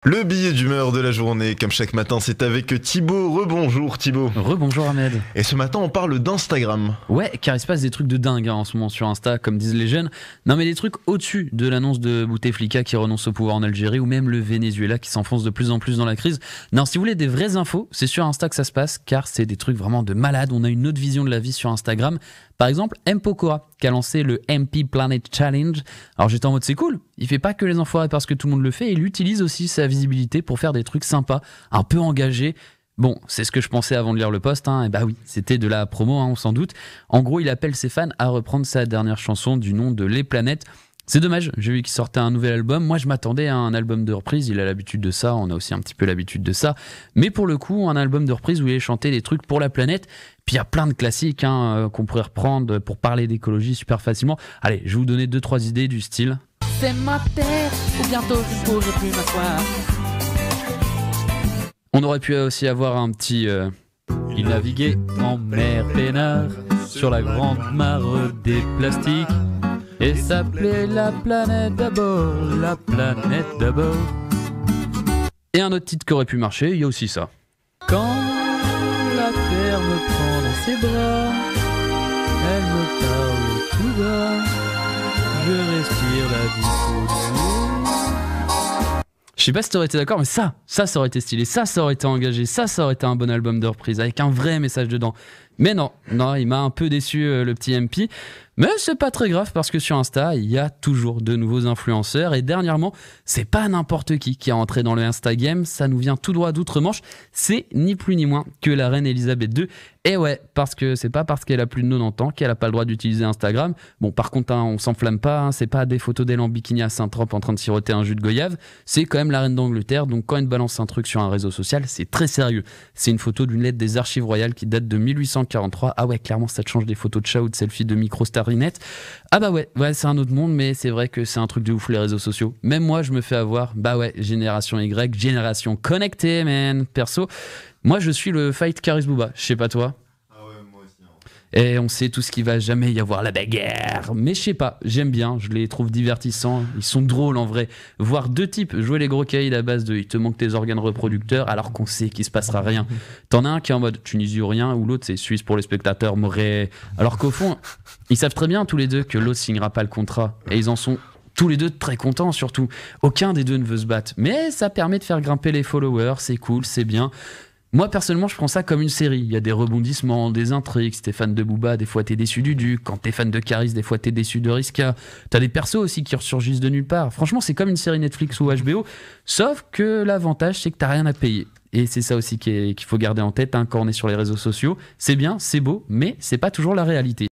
Le billet d'humeur de la journée, comme chaque matin, c'est avec Thibaut. Rebonjour Thibaut. Rebonjour Ahmed. Et ce matin, on parle d'Instagram. Ouais, car il se passe des trucs de dingue en ce moment sur Insta, comme disent les jeunes. Non mais des trucs au-dessus de l'annonce de Bouteflika qui renonce au pouvoir en Algérie, ou même le Venezuela qui s'enfonce de plus en plus dans la crise. Non, si vous voulez des vraies infos, c'est sur Insta que ça se passe, car c'est des trucs vraiment de malade. On a une autre vision de la vie sur Instagram. Par exemple, M. Pokora, qui a lancé le MP Planet Challenge. Alors j'étais en mode c'est cool, il fait pas que les enfoirés parce que tout le monde le fait, il utilise aussi sa visibilité pour faire des trucs sympas, un peu engagés. Bon, c'est ce que je pensais avant de lire le post, et bah oui, c'était de la promo, on s'en doute. En gros, il appelle ses fans à reprendre sa dernière chanson du nom de Les Planètes. C'est dommage, j'ai vu qu'il sortait un nouvel album. Moi, je m'attendais à un album de reprise. Il a l'habitude de ça, on a aussi un petit peu l'habitude de ça. Mais pour le coup, un album de reprise où il chantait des trucs pour la planète. Puis il y a plein de classiques qu'on pourrait reprendre pour parler d'écologie super facilement. Allez, je vais vous donner 2-3 idées du style. C'est ma terre, ou bientôt je ne pourrai plus m'asseoir. On aurait pu aussi avoir un petit... Il naviguait en mer peinard sur la grande mare des plastiques. Et s'appelait la planète d'abord, la planète d'abord. Et un autre titre qui aurait pu marcher, il y a aussi ça. Quand la terre me prend dans ses bras, elle me parle tout bas, je respire la vie pour Dieu. Je sais pas si t'aurais été d'accord, mais ça aurait été stylé, ça aurait été engagé, ça aurait été un bon album de reprise avec un vrai message dedans. Mais non, il m'a un peu déçu le petit MP. Mais c'est pas très grave parce que sur Insta, il y a toujours de nouveaux influenceurs. Et dernièrement, c'est pas n'importe qui est rentré dans le Instagame. Ça nous vient tout droit d'outre-Manche. C'est ni plus ni moins que la reine Elisabeth II. Et ouais, parce que c'est pas parce qu'elle a plus de 90 ans qu'elle a pas le droit d'utiliser Instagram. Bon, par contre, on s'enflamme pas. C'est pas des photos d'elle en bikini à Saint-Trope en train de siroter un jus de goyave. C'est quand même la reine d'Angleterre. Donc quand elle balance un truc sur un réseau social, c'est très sérieux. C'est une photo d'une lettre des archives royales qui date de 1843. Ah ouais, clairement, ça te change des photos de chat ou de selfies de micro-starinette. Ah bah ouais, c'est un autre monde, mais c'est vrai que c'est un truc de ouf les réseaux sociaux. Même moi, je me fais avoir. Bah ouais, génération Y, génération connectée, man. Perso, moi, je suis le fight Karis Bouba. Je sais pas toi. Ah ouais, moi aussi. Et on sait tous qu'il va jamais y avoir la bagarre. Mais je sais pas, j'aime bien, je les trouve divertissants. Ils sont drôles en vrai. Voir deux types jouer les gros caïds à base de il te manque tes organes reproducteurs alors qu'on sait qu'il se passera rien. T'en as un qui est en mode tu n'y rien, ou l'autre c'est Suisse pour les spectateurs, Moré. Alors qu'au fond, ils savent très bien tous les deux que l'autre signera pas le contrat. Et ils en sont tous les deux très contents surtout. Aucun des deux ne veut se battre. Mais ça permet de faire grimper les followers, c'est cool, c'est bien. Moi, personnellement, je prends ça comme une série. Il y a des rebondissements, des intrigues. Si t'es fan de Booba, des fois t'es déçu du Duc. Quand t'es fan de Caris, des fois t'es déçu de Riska. T'as des persos aussi qui ressurgissent de nulle part. Franchement, c'est comme une série Netflix ou HBO. Sauf que l'avantage, c'est que t'as rien à payer. Et c'est ça aussi qu'il faut garder en tête quand on est sur les réseaux sociaux. C'est bien, c'est beau, mais c'est pas toujours la réalité.